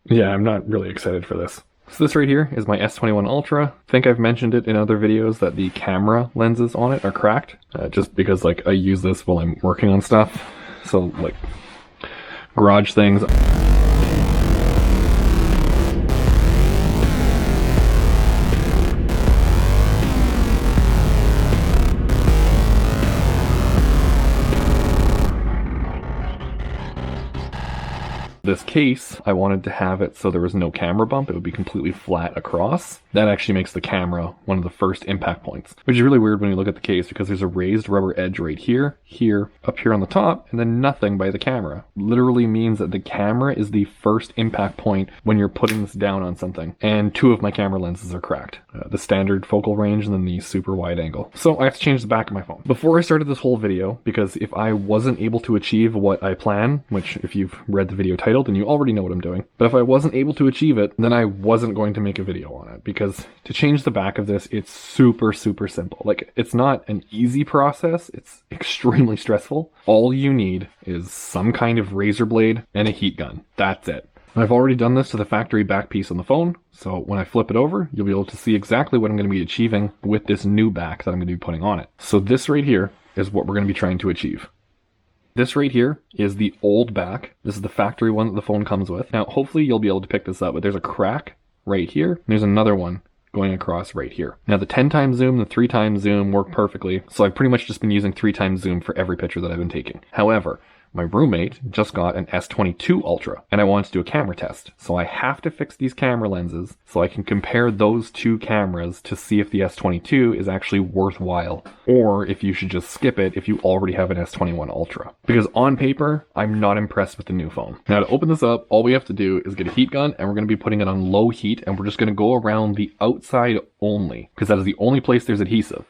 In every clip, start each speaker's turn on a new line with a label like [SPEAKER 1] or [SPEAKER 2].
[SPEAKER 1] Yeah, I'm not really excited for this. So this right here is my S21 Ultra. I think I've mentioned it in other videos that the camera lenses on it are cracked, just because like I use this while I'm working on stuff. So like garage things. This case, I wanted to have it so there was no camera bump. It would be completely flat across. That actually makes the camera one of the first impact points, which is really weird when you look at the case because there's a raised rubber edge right here, here, up here on the top, and then nothing by the camera. Literally means that the camera is the first impact point when you're putting this down on something. And two of my camera lenses are cracked. The standard focal range and then the super wide angle. So I have to change the back of my phone. Before I started this whole video, because if I wasn't able to achieve what I plan, which if you've read the video title, then you already know what I'm doing. But if I wasn't able to achieve it, then I wasn't going to make a video on it, because to change the back of this, it's super simple. Like, it's not an easy process, it's extremely stressful. All you need is some kind of razor blade and a heat gun. That's it. I've already done this to the factory back piece on the phone, so when I flip it over, you'll be able to see exactly what I'm going to be achieving with this new back that I'm going to be putting on it. So this right here is what we're going to be trying to achieve. This right here is the old back. This is the factory one that the phone comes with. Now, hopefully you'll be able to pick this up, but there's a crack right here. And there's another one going across right here. Now, the 10x zoom, the 3x zoom work perfectly. So I've pretty much just been using 3x zoom for every picture that I've been taking. However, my roommate just got an S22 Ultra, and I wanted to do a camera test. So I have to fix these camera lenses so I can compare those two cameras to see if the S22 is actually worthwhile, or if you should just skip it if you already have an S21 Ultra. Because on paper, I'm not impressed with the new phone. Now to open this up, all we have to do is get a heat gun, and we're going to be putting it on low heat, and we're just going to go around the outside only, because that is the only place there's adhesive.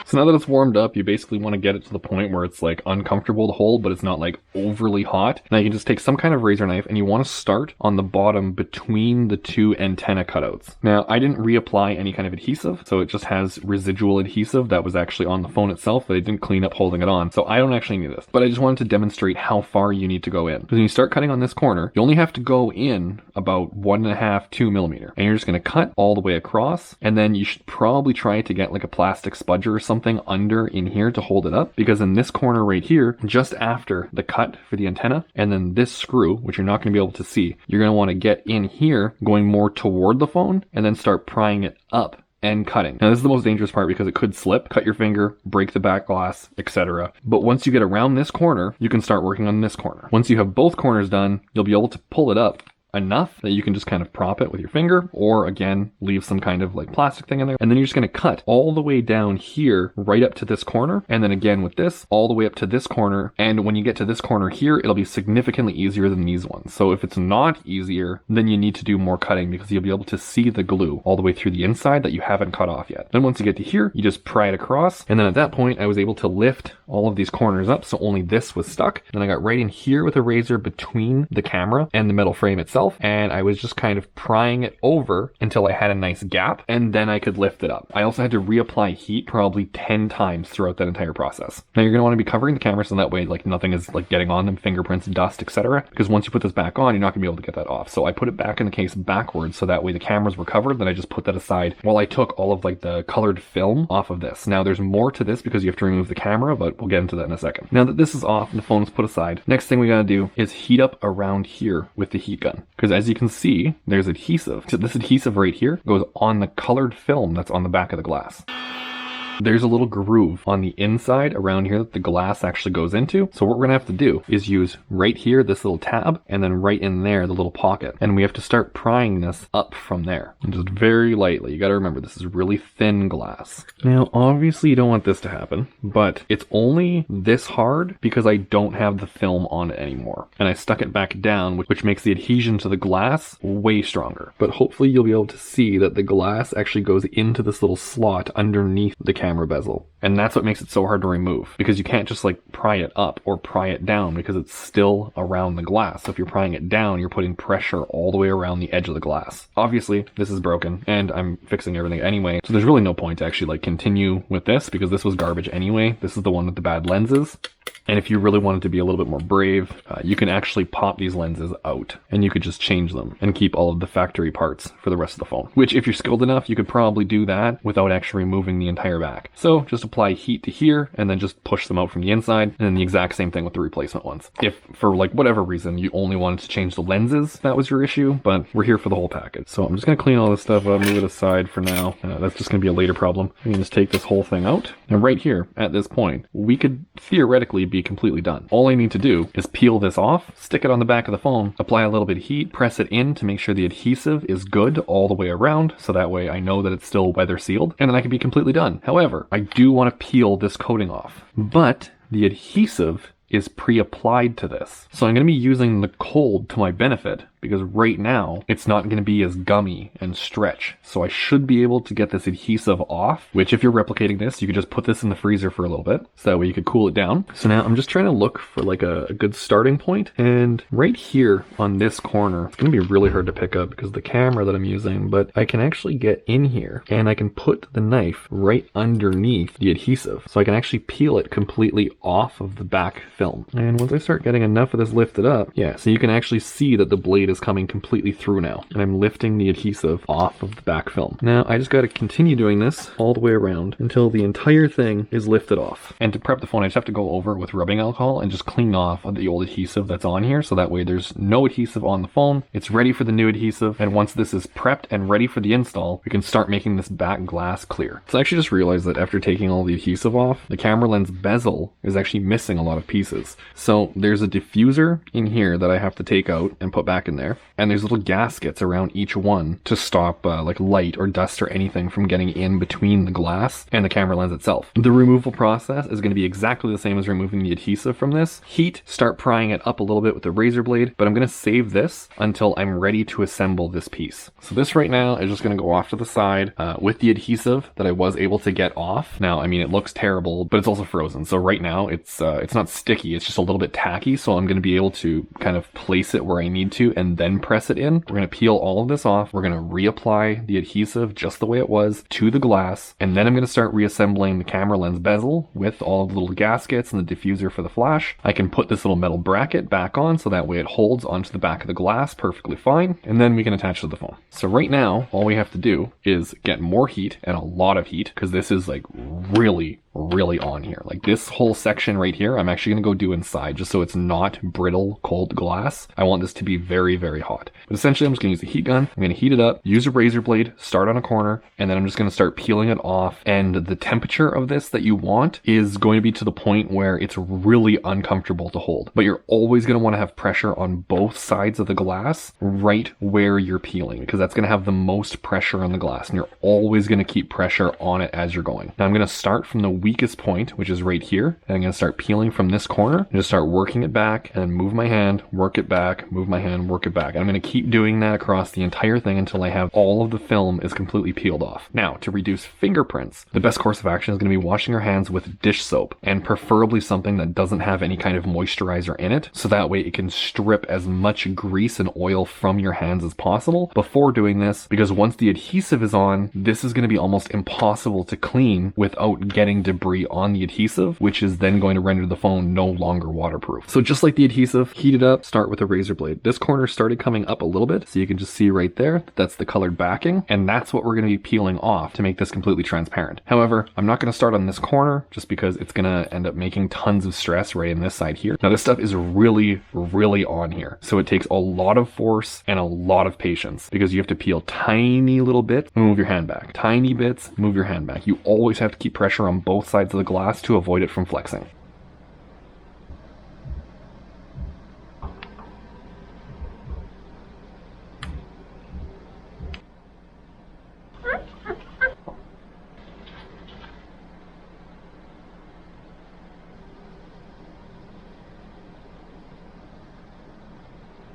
[SPEAKER 1] So now that it's warmed up, you basically want to get it to the point where it's like uncomfortable to hold, but it's not like overly hot. Now you can just take some kind of razor knife and you want to start on the bottom between the two antenna cutouts. Now I didn't reapply any kind of adhesive, so it just has residual adhesive that was actually on the phone itself that I didn't clean up holding it on. So I don't actually need this, but I just wanted to demonstrate how far you need to go in. Because when you start cutting on this corner, you only have to go in about 1.5 to 2 millimeter, and you're just going to cut all the way across. And then you should probably try to get like a plastic spudger or something under in here to hold it up, because in this corner right here, just after the cut for the antenna, and then this screw, which you're not going to be able to see, you're going to want to get in here going more toward the phone and then start prying it up and cutting. Now this is the most dangerous part because it could slip, cut your finger, break the back glass, etc. But once you get around this corner, you can start working on this corner. Once you have both corners done, you'll be able to pull it up enough that you can just kind of prop it with your finger, or again, leave some kind of like plastic thing in there. And then you're just going to cut all the way down here, right up to this corner. And then again with this, all the way up to this corner. And when you get to this corner here, it'll be significantly easier than these ones. So if it's not easier, then you need to do more cutting, because you'll be able to see the glue all the way through the inside that you haven't cut off yet. Then once you get to here, you just pry it across. And then at that point, I was able to lift all of these corners up, so only this was stuck. And I got right in here with a razor between the camera and the metal frame itself. And I was just kind of prying it over until I had a nice gap, and then I could lift it up. I also had to reapply heat probably 10 times throughout that entire process. Now you're going to want to be covering the camera so that way like nothing is like getting on them, fingerprints, dust, etc. Because once you put this back on, you're not going to be able to get that off. So I put it back in the case backwards so that way the cameras were covered. Then I just put that aside while I took all of like the colored film off of this. Now there's more to this because you have to remove the camera, but we'll get into that in a second. Now that this is off and the phone is put aside, next thing we got to do is heat up around here with the heat gun. Because as you can see, there's adhesive. So this adhesive right here goes on the colored film that's on the back of the glass. There's a little groove on the inside around here that the glass actually goes into. So what we're gonna have to do is use right here, this little tab, and then right in there, the little pocket. And we have to start prying this up from there. And just very lightly. You gotta remember, this is really thin glass. Now, obviously you don't want this to happen, but it's only this hard because I don't have the film on it anymore. And I stuck it back down, which makes the adhesion to the glass way stronger. But hopefully you'll be able to see that the glass actually goes into this little slot underneath the camera. camera bezel. And that's what makes it so hard to remove, because you can't just like pry it up or pry it down because it's still around the glass. So if you're prying it down, you're putting pressure all the way around the edge of the glass. Obviously, this is broken and I'm fixing everything anyway. So there's really no point to actually like continue with this because this was garbage anyway. This is the one with the bad lenses. And if you really wanted to be a little bit more brave, you can actually pop these lenses out and you could just change them and keep all of the factory parts for the rest of the phone. Which, if you're skilled enough, you could probably do that without actually removing the entire back. So just apply heat to here and then just push them out from the inside, and then the exact same thing with the replacement ones. If for like whatever reason you only wanted to change the lenses, that was your issue, but we're here for the whole package. So I'm just going to clean all this stuff up, move it aside for now. That's just going to be a later problem. We can just take this whole thing out. And right here, at this point, we could theoretically be completely done. All I need to do is peel this off, stick it on the back of the phone, apply a little bit of heat, press it in to make sure the adhesive is good all the way around, so that way I know that it's still weather sealed, and then I can be completely done. However, I do want to peel this coating off, but the adhesive is pre-applied to this. So I'm going to be using the cold to my benefit, because right now it's not going to be as gummy and stretch. So I should be able to get this adhesive off, which if you're replicating this, you could just put this in the freezer for a little bit. So that way you could cool it down. So now I'm just trying to look for like a good starting point. And right here on this corner, it's going to be really hard to pick up because of the camera that I'm using, but I can actually get in here and I can put the knife right underneath the adhesive. So I can actually peel it completely off of the back film. And once I start getting enough of this lifted up, yeah, so you can actually see that the blade is coming completely through now, and I'm lifting the adhesive off of the back film. Now I just got to continue doing this all the way around until the entire thing is lifted off. And to prep the phone, I just have to go over with rubbing alcohol and just clean off the old adhesive that's on here, so that way there's no adhesive on the phone. It's ready for the new adhesive, and once this is prepped and ready for the install, we can start making this back glass clear. So I actually just realized that after taking all the adhesive off, the camera lens bezel is actually missing a lot of pieces. So there's a diffuser in here that I have to take out and put back in there. And there's little gaskets around each one to stop like light or dust or anything from getting in between the glass and the camera lens itself. The removal process is going to be exactly the same as removing the adhesive from this. Heat, start prying it up a little bit with the razor blade, but I'm going to save this until I'm ready to assemble this piece. So this right now is just going to go off to the side with the adhesive that I was able to get off. Now, I mean, it looks terrible, but it's also frozen. So right now it's not sticky, it's just a little bit tacky. So I'm going to be able to kind of place it where I need to and then press it in. We're going to peel all of this off. We're going to reapply the adhesive just the way it was to the glass. And then I'm going to start reassembling the camera lens bezel with all of the little gaskets and the diffuser for the flash. I can put this little metal bracket back on so that way it holds onto the back of the glass perfectly fine. And then we can attach to the phone. So right now, all we have to do is get more heat, and a lot of heat, because this is like really on here. Like this whole section right here, I'm actually going to go do inside just so it's not brittle cold glass. I want this to be very hot. But essentially I'm just going to use the heat gun. I'm going to heat it up, use a razor blade, start on a corner, and then I'm just going to start peeling it off. And the temperature of this that you want is going to be to the point where it's really uncomfortable to hold. But you're always going to want to have pressure on both sides of the glass right where you're peeling, because that's going to have the most pressure on the glass, and you're always going to keep pressure on it as you're going. Now I'm going to start from the weakest point, which is right here, and I'm going to start peeling from this corner and just start working it back, and then move my hand, work it back, move my hand, work it back. And I'm going to keep doing that across the entire thing until I have all of the film is completely peeled off. Now, to reduce fingerprints, the best course of action is going to be washing your hands with dish soap, and preferably something that doesn't have any kind of moisturizer in it, so that way it can strip as much grease and oil from your hands as possible before doing this, because once the adhesive is on, this is going to be almost impossible to clean without getting debris on the adhesive, which is then going to render the phone no longer waterproof. So just like the adhesive, heat it up, start with a razor blade. This corner started coming up a little bit, so you can just see right there, that's the colored backing, and that's what we're going to be peeling off to make this completely transparent. However, I'm not going to start on this corner just because it's going to end up making tons of stress right in this side here. Now this stuff is really on here, so it takes a lot of force and a lot of patience, because you have to peel tiny little bits, move your hand back, tiny bits, move your hand back. You always have to keep pressure on both sides of the glass to avoid it from flexing.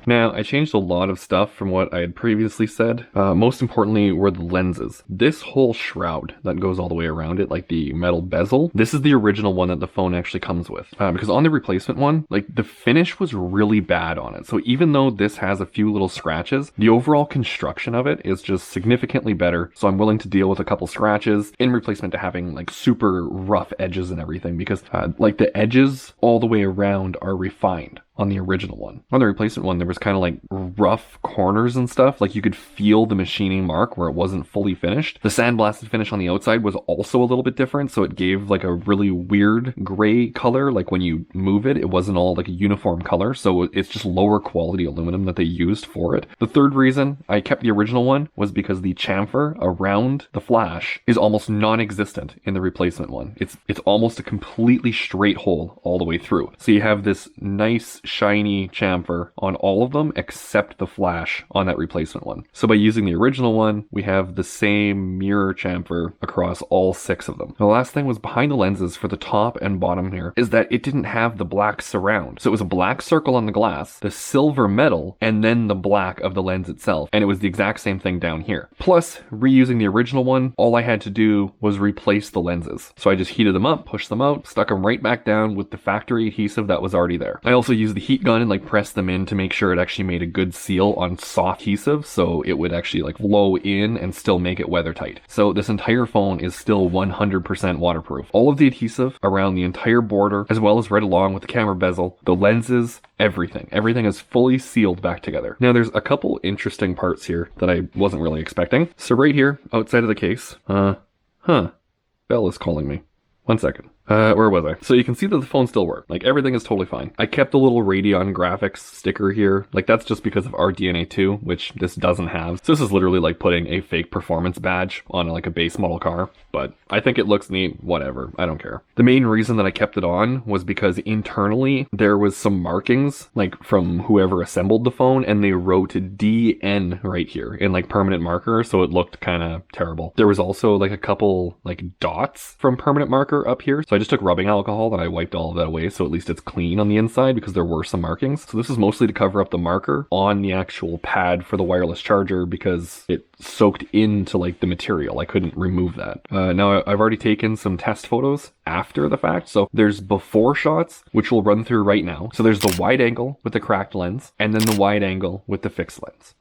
[SPEAKER 1] Now, I changed a lot of stuff from what I had previously said. Most importantly were the lenses. This whole shroud that goes all the way around it, like the metal bezel, this is the original one that the phone actually comes with. Because on the replacement one, like the finish was really bad on it. So even though this has a few little scratches, the overall construction of it is just significantly better. So I'm willing to deal with a couple scratches in replacement to having like super rough edges and everything, because like the edges all the way around are refined on the original one. On the replacement one, there was kind of like rough corners and stuff. Like you could feel the machining mark where it wasn't fully finished. The sandblasted finish on the outside was also a little bit different. So it gave like a really weird gray color. Like when you move it, it wasn't all like a uniform color. So it's just lower quality aluminum that they used for it. The third reason I kept the original one was because the chamfer around the flash is almost non-existent in the replacement one. It's almost a completely straight hole all the way through. So you have this nice shiny chamfer on all of them except the flash on that replacement one. So by using the original one, we have the same mirror chamfer across all 6 of them. The last thing was behind the lenses for the top and bottom here is that it didn't have the black surround. So it was a black circle on the glass, the silver metal, and then the black of the lens itself. And it was the exact same thing down here. Plus, reusing the original one, all I had to do was replace the lenses. So I just heated them up, pushed them out, stuck them right back down with the factory adhesive that was already there. I also used the heat gun and like pressed them in to make sure it actually made a good seal on soft adhesive, so it would actually like flow in and still make it weather tight. So this entire phone is still 100% waterproof. All of the adhesive around the entire border, as well as right along with the camera bezel, the lenses, everything is fully sealed back together. Now there's a couple interesting parts here that I wasn't really expecting. So right here, outside of the case, Belle is calling me. 1 second. Where was I? So you can see that the phone still worked. Like everything is totally fine. I kept the little Radeon graphics sticker here. Like that's just because of RDNA 2, which this doesn't have. So this is literally like putting a fake performance badge on like a base model car. But I think it looks neat. Whatever. I don't care. The main reason that I kept it on was because internally there was some markings like from whoever assembled the phone, and they wrote DN right here in like permanent marker. So it looked kind of terrible. There was also like a couple like dots from permanent marker up here. So I just took rubbing alcohol and I wiped all of that away, so at least it's clean on the inside because there were some markings. So this is mostly to cover up the marker on the actual pad for the wireless charger because it soaked into like the material. I couldn't remove that. Now I've already taken some test photos after the fact. So there's before shots, which we'll run through right now. So there's the wide angle with the cracked lens and then the wide angle with the fixed lens.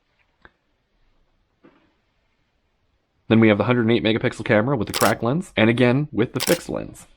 [SPEAKER 1] Then we have the 108 megapixel camera with the cracked lens and again with the fixed lens.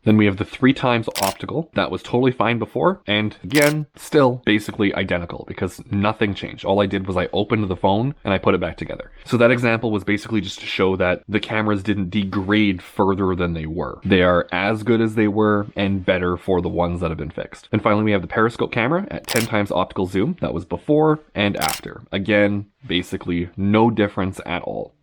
[SPEAKER 1] Then we have the 3x optical. That was totally fine before. And again, still basically identical because nothing changed. All I did was I opened the phone and I put it back together. So that example was basically just to show that the cameras didn't degrade further than they were. They are as good as they were and better for the ones that have been fixed. And finally, we have the periscope camera at 10x optical zoom. That was before and after. Again, basically no difference at all.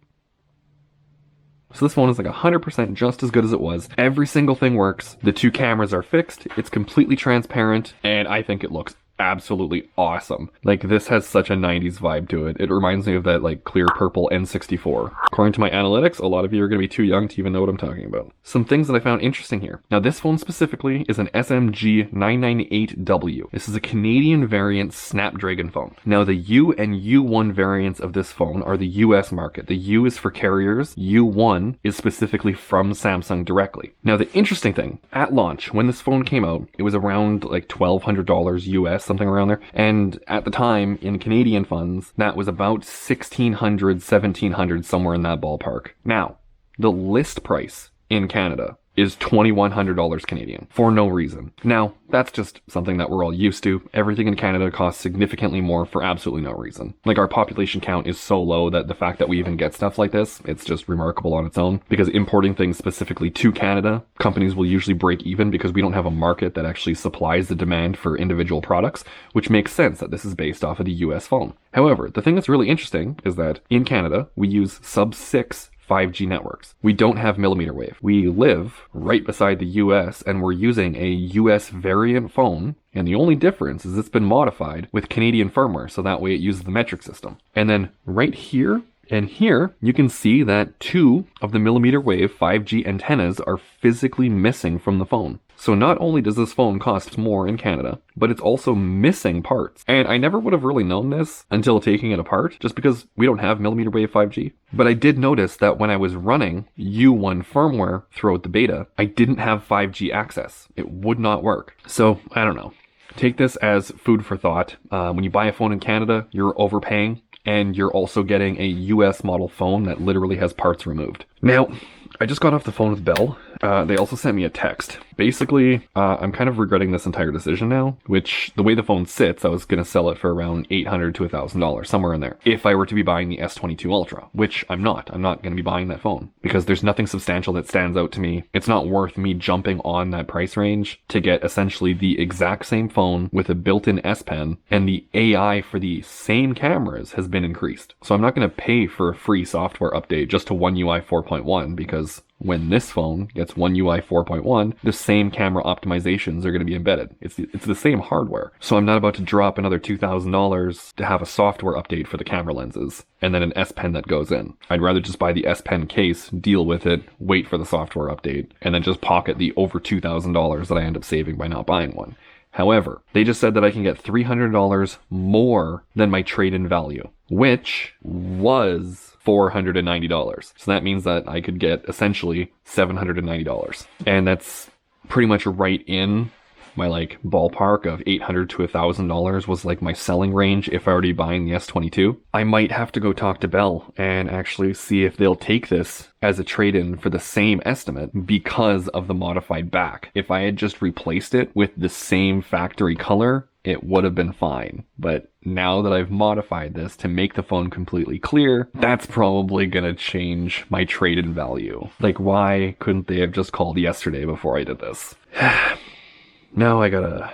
[SPEAKER 1] So this phone is like 100% just as good as it was. Every single thing works. The 2 cameras are fixed. It's completely transparent. And I think it looks absolutely awesome. Like this has such a 90s vibe to it. It reminds me of that like clear purple N64. According to my analytics, a lot of you are going to be too young to even know what I'm talking about. Some things that I found interesting here. Now this phone specifically is an SMG 998W. This is a Canadian variant Snapdragon phone. Now the U and U1 variants of this phone are the US market. The U is for carriers. U1 is specifically from Samsung directly. Now the interesting thing, at launch, when this phone came out, it was around like $1,200 US, something around there. And at the time, in Canadian funds, that was about $1,600, $1,700, somewhere in that ballpark. Now, the list price in Canada is $2,100 Canadian for no reason. Now, that's just something that we're all used to. Everything in Canada costs significantly more for absolutely no reason. Like our population count is so low that the fact that we even get stuff like this, it's just remarkable on its own. Because importing things specifically to Canada, companies will usually break even because we don't have a market that actually supplies the demand for individual products, which makes sense that this is based off of the US phone. However, the thing that's really interesting is that in Canada, we use sub-6 5G networks. We don't have millimeter wave. We live right beside the US and we're using a US variant phone, and the only difference is it's been modified with Canadian firmware, so that way it uses the metric system. And then right here And here you can see that 2 of the millimeter wave 5G antennas are physically missing from the phone. So not only does this phone cost more in Canada, but it's also missing parts. And I never would have really known this until taking it apart, just because we don't have millimeter wave 5G. But I did notice that when I was running U1 firmware throughout the beta, I didn't have 5G access. It would not work. So I don't know. Take this as food for thought. When you buy a phone in Canada, you're overpaying, and you're also getting a US model phone that literally has parts removed. Now, I just got off the phone with Bell. They also sent me a text. Basically, I'm kind of regretting this entire decision now, which the way the phone sits, I was going to sell it for around $800 to $1,000, somewhere in there, if I were to be buying the S22 Ultra, which I'm not. I'm not going to be buying that phone because there's nothing substantial that stands out to me. It's not worth me jumping on that price range to get essentially the exact same phone with a built-in S Pen, and the AI for the same cameras has been increased. So I'm not going to pay for a free software update just to One UI 4.1, because when this phone gets One UI 4.1, the same camera optimizations are going to be embedded. It's the same hardware. So I'm not about to drop another $2,000 to have a software update for the camera lenses and then an S Pen that goes in. I'd rather just buy the S Pen case, deal with it, wait for the software update, and then just pocket the over $2,000 that I end up saving by not buying one. However, they just said that I can get $300 more than my trade-in value, which was $490. So that means that I could get essentially $790. And that's pretty much right in my like ballpark of $800 to $1,000 was like my selling range if I were to be buying the S22. I might have to go talk to Bell and actually see if they'll take this as a trade-in for the same estimate because of the modified back. If I had just replaced it with the same factory color, it would have been fine. But now that I've modified this to make the phone completely clear, that's probably gonna change my trade-in value. Like, why couldn't they have just called yesterday before I did this? Now I gotta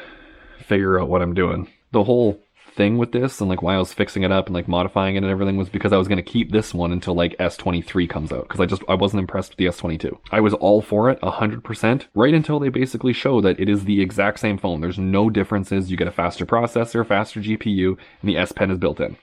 [SPEAKER 1] figure out what I'm doing. The whole thing with this and like why I was fixing it up and like modifying it and everything was because I was going to keep this one until like S23 comes out, because I wasn't impressed with the S22. I was all for it 100% right until they basically show that it is the exact same phone. There's no differences. You get a faster processor, faster GPU, and the S Pen is built in.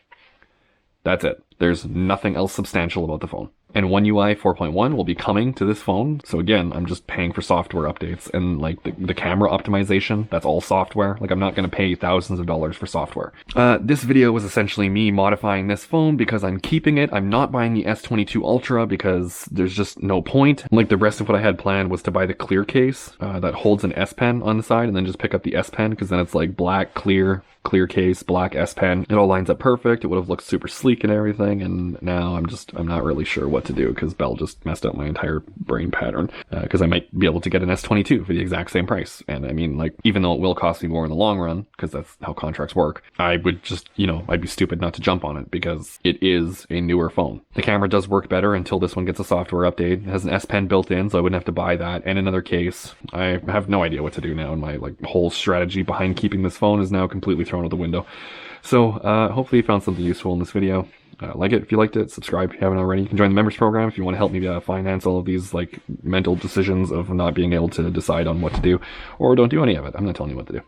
[SPEAKER 1] That's it. There's nothing else substantial about the phone. And One UI 4.1 will be coming to this phone. So again, I'm just paying for software updates and like the camera optimization. That's all software. Like I'm not going to pay thousands of dollars for software. This video was essentially me modifying this phone because I'm keeping it. I'm not buying the S22 Ultra because there's just no point. Like the rest of what I had planned was to buy the clear case that holds an S Pen on the side and then just pick up the S Pen, because then it's like black, clear case, black S Pen. It all lines up perfect. It would have looked super sleek and everything. And now I'm not really sure what to do because Bell just messed up my entire brain pattern. Because I might be able to get an S22 for the exact same price. And I mean, like, even though it will cost me more in the long run, because that's how contracts work, I would just, I'd be stupid not to jump on it because it is a newer phone. The camera does work better until this one gets a software update. It has an S Pen built in, so I wouldn't have to buy that. And another case. I have no idea what to do now, and my whole strategy behind keeping this phone is now completely thrown out the window. So hopefully you found something useful in this video. Like it if you liked it, subscribe if you haven't already. You can join the members program if you want to help me finance all of these mental decisions of not being able to decide on what to do, or don't do any of it. I'm not telling you what to do.